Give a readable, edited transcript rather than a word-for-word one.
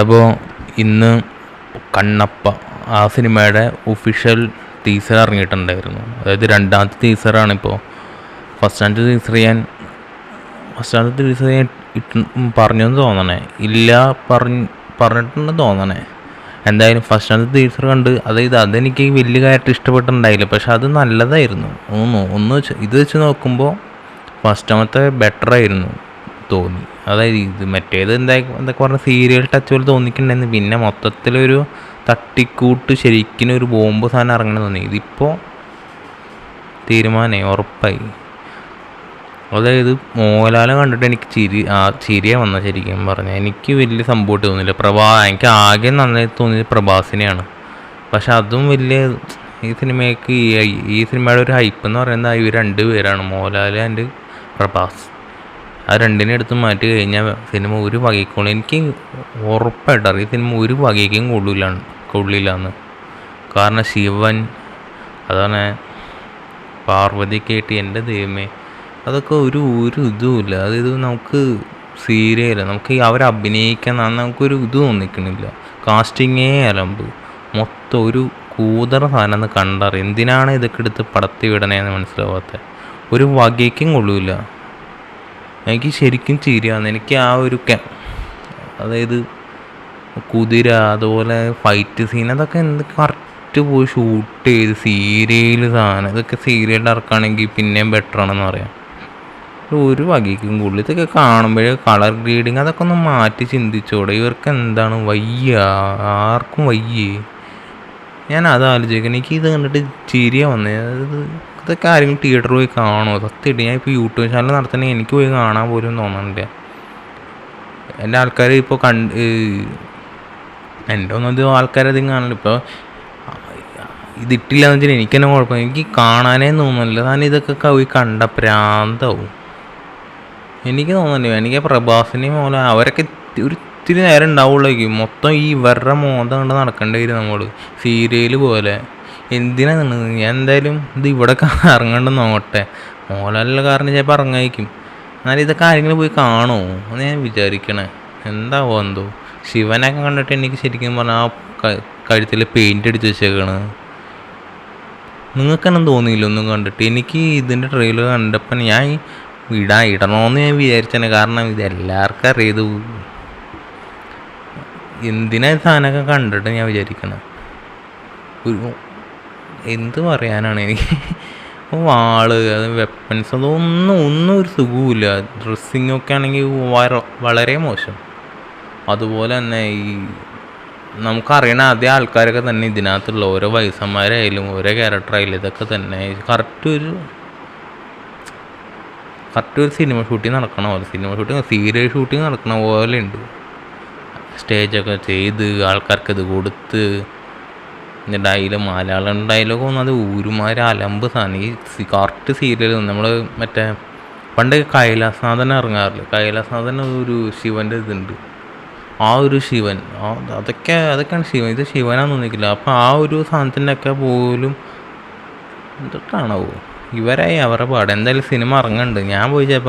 അപ്പോൾ ഇന്ന് കണ്ണപ്പ ആ സിനിമയുടെ ഒഫീഷ്യൽ ടീസർ ഇറങ്ങിയിട്ടുണ്ടായിരുന്നു. അതായത് രണ്ടാമത്തെ ടീസറാണിപ്പോൾ. ഫസ്റ്റാമത്തെ ടീസർ ഞാൻ പറഞ്ഞെന്ന് തോന്നണേ, ഇല്ല പറഞ്ഞിട്ടുണ്ടെന്ന് തോന്നണേ. എന്തായാലും ഫസ്റ്റാമത്തെ ടീസർ കണ്ട്, അതായത് അതെനിക്ക് വലിയ കാര്യമായിട്ട് ഇഷ്ടപ്പെട്ടിട്ടുണ്ടായില്ല. പക്ഷെ അത് നല്ലതായിരുന്നു. ഇത് വെച്ച് നോക്കുമ്പോൾ ഫസ്റ്റാമത്തെ ബെറ്റർ ആയിരുന്നു തോന്നി. അതായത് ഇത് മറ്റേത് എന്തൊക്കെ പറഞ്ഞ സീരിയൽ ടച്ച് പോലെ തോന്നിയിട്ടുണ്ടായിരുന്നു. പിന്നെ മൊത്തത്തിലൊരു തട്ടിക്കൂട്ട്, ശരിക്കും ഒരു ബോംബ് സാധനം ഇറങ്ങണം തോന്നി. ഇതിപ്പോൾ തീരുമാനമായി, ഉറപ്പായി. അതായത് മോഹൻലാലെ കണ്ടിട്ട് എനിക്ക് ചിരിയാണ് വന്നത്. ശരിക്കും പറഞ്ഞാൽ എനിക്ക് വലിയ സംഭവമായിട്ട് തോന്നിയില്ല. എനിക്ക് ആകെ നന്നായി തോന്നിയത് പ്രഭാസിനെയാണ്. പക്ഷെ അതും വലിയ ഈ സിനിമയുടെ ഒരു ഹൈപ്പ് എന്ന് പറയുന്നത് ഇവർ രണ്ടുപേരാണ്, മോഹൻലാൽ ആൻഡ് പ്രഭാസ്. ആ രണ്ടിനെ എടുത്ത് മാറ്റി കഴിഞ്ഞാൽ സിനിമ ഒരു വകയ്ക്കുള്ളൂ. എനിക്ക് ഉറപ്പായിട്ടറിയാം ഈ സിനിമ ഒരു വകയ്ക്കും കൊള്ളില്ലാന്ന്. കാരണം ശിവൻ, അതാണ് പാർവതിക്കായിട്ട്, എൻ്റെ ദൈവമേ, അതൊക്കെ ഒരു ഇതുമില്ല. അതായത് നമുക്ക് നമുക്ക് അവരഭിനയിക്കാൻ നമുക്കൊരു ഇത് തോന്നിക്കണില്ല. കാസ്റ്റിങ്ങേ അലമ്പ്, മൊത്തം ഒരു കൂതറ സാധനം കണ്ടറിയാം. എന്തിനാണ് ഇതൊക്കെ എടുത്ത് പടത്തി വിടണേന്ന് മനസ്സിലാവാത്ത, ഒരു വകയ്ക്കും കൊള്ളൂല. എനിക്ക് ശരിക്കും ചിരിയാണ്. എനിക്ക് ആ ഒരു അതായത് കുതിര, അതുപോലെ ഫൈറ്റ് സീൻ, അതൊക്കെ കറക്റ്റ് പോയി ഷൂട്ട് ചെയ്ത് സീരിയൽ സാധനം. ഇതൊക്കെ സീരിയലിൽ ഇറക്കുകയാണെങ്കിൽ പിന്നെയും ബെറ്റർ ആണെന്ന് പറയാം. ഒരു വകയ്ക്കും കൂടുതൽ. ഇതൊക്കെ കാണുമ്പോഴേ കളർ ഗ്രേഡിങ് അതൊക്കെ ഒന്ന് മാറ്റി ചിന്തിച്ചോടെ. ഇവർക്ക് എന്താണ് വയ്യ, ആർക്കും വയ്യേ. ഞാൻ അത് ആലോചിക്കുന്നത്. എനിക്ക് ഇത് കണ്ടിട്ട് ചിരിയാ വന്നേ. അതായത് ഇതൊക്കെ ആരെങ്കിലും തിയേറ്ററിൽ പോയി കാണുമോ? സത്യമായിട്ട് ഞാൻ ഇപ്പോൾ യൂട്യൂബ് ചാനൽ നടത്തണേ എനിക്ക് പോയി കാണാൻ പോലും തോന്നുന്നില്ല. എൻ്റെ ആൾക്കാർ ഇപ്പോൾ എൻ്റെ ഒന്നും ആൾക്കാരധികം കാണില്ല. ഇപ്പോൾ ഇതിട്ടില്ല എന്ന് വെച്ചാൽ എനിക്ക് തന്നെ കുഴപ്പം, എനിക്ക് കാണാനേ തോന്നുന്നില്ല. കാരണം ഇതൊക്കെ പോയി കണ്ട പ്രാന്താവും എനിക്ക് തോന്നുന്നില്ല. എനിക്ക് പ്രഭാസിനെയും പോലെ അവരൊക്കെ ഒരു ഇത്തിരി നേരം ഉണ്ടാവുള്ളേക്കും. മൊത്തം ഈ ഇവരുടെ മോന്തം കണ്ട് നടക്കേണ്ടി വരും നമ്മൾ, സീരിയൽ പോലെ. എന്തിനാണ് ഞാൻ എന്തായാലും ഇത് ഇവിടെ ഇറങ്ങണ്ടെന്ന് നോക്കട്ടെ. മോഹൻലാലിൻ്റെ കാരണം ചിലപ്പോൾ ഇറങ്ങായിരിക്കും. എന്നാലും ഇതൊക്കെ ആരെങ്കിലും പോയി കാണുമോ എന്ന് ഞാൻ വിചാരിക്കണേ. എന്താവോ എന്തോ. ശിവനൊക്കെ കണ്ടിട്ട് എനിക്ക് ശരിക്കും പറഞ്ഞാൽ ആ കഴുത്തിൽ പെയിൻ്റ് അടിച്ച് വെച്ചേക്കാണ്. നിങ്ങൾക്കെന്നെ തോന്നിയില്ല ഒന്നും കണ്ടിട്ട്? എനിക്ക് ഇതിൻ്റെ ട്രെയിലർ കണ്ടപ്പോൾ ഞാൻ ഇടണമെന്ന് ഞാൻ വിചാരിച്ചേനെ. കാരണം ഇത് എല്ലാവർക്കും അറിയത്. എന്തിനാ സാധനമൊക്കെ കണ്ടിട്ട് ഞാൻ വിചാരിക്കണം. എന്ത് പറയാനാണ് എനിക്ക്. വാള്, അത് വെപ്പൺസ്, ഒന്നും ഒരു സുഖമില്ല. ഡ്രസ്സിങ്ങൊക്കെ ആണെങ്കിൽ വളരെ മോശം. അതുപോലെ തന്നെ നമുക്കറിയണ അതേ ആൾക്കാരൊക്കെ തന്നെ ഇതിനകത്തുള്ള ഓരോ വയസ്സന്മാരായാലും ഓരോ ക്യാരക്ടറായാലും ഇതൊക്കെ തന്നെ കറക്റ്റ് ഒരു സിനിമ ഷൂട്ടിങ് നടക്കണ പോലെ, സീരിയൽ ഷൂട്ടിങ് നടക്കണ പോലെ ഉണ്ട്. സ്റ്റേജൊക്കെ ചെയ്ത് ആൾക്കാർക്ക് ഇത് കൊടുത്ത് മലയാളം ഡയലോഗ് ഒന്നും അത് ഊരുമാര് അലമ്പ് സാധനം. ഈ കറക്റ്റ് സീരിയൽ നമ്മൾ മറ്റേ പണ്ട് കൈലാസനാഥൻ ഇറങ്ങാറില്ല, കൈലാസനാഥൻ ഒരു ശിവൻ്റെ ഇതുണ്ട്. ആ ഒരു ശിവൻ, അതൊക്കെയാണ് ശിവൻ. ഇത് ശിവനാന്ന് തോന്നിക്കില്ല. അപ്പം ആ ഒരു സാധനത്തിൻ്റെ ഒക്കെ പോലും ഇതൊക്കെയാണോ ഇവരായി അവരുടെ പാട്. എന്തായാലും സിനിമ ഇറങ്ങുന്നുണ്ട്. ഞാൻ പോയി ചിലപ്പോൾ